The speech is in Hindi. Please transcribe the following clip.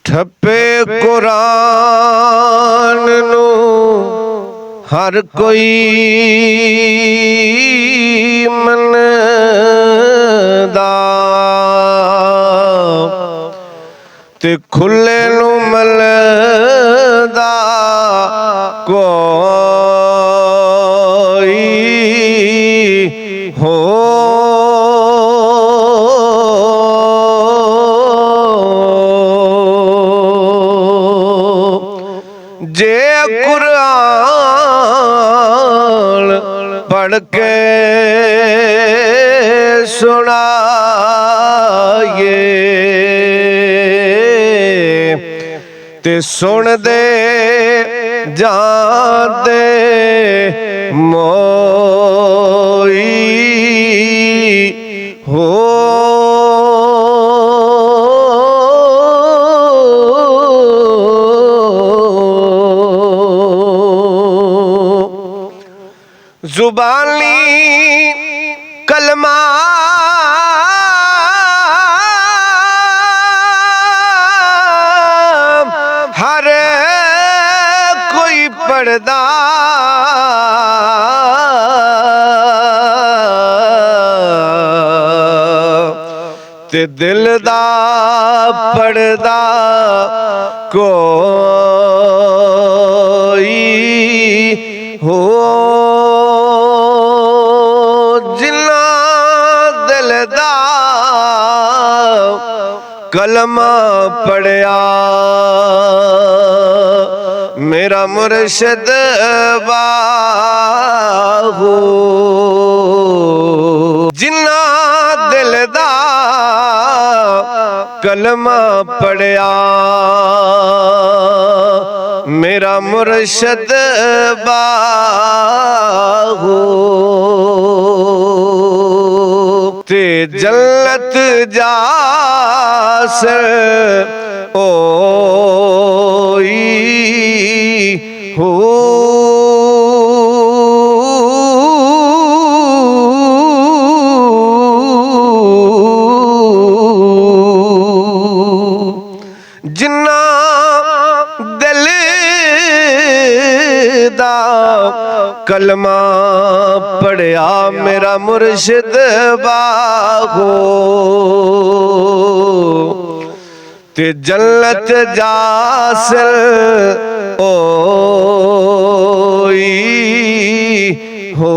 ठप्पे कुरान नू हर कोई मनदा ते खुले नू मलदा कोई हो जे कुरान पढ़ के सुनाए ते सुन दे जाते मोई हो जुबानी कलमा हर कोई पढ़दा ते दिल दा पढ़दा कोई हो जिन्ना दिल दा कलमा पढ़िया मेरा मुर्शिद बाहू जिन्ना दिल दा कलमा पढ़िया मेरा मुर्शिद बाहू ते जन्नत जासर ओई हो जिन्ना दिल दा कलमा पढ़िया मेरा मुर्शिद बाहू ते जन्नत जासिल ओई हो।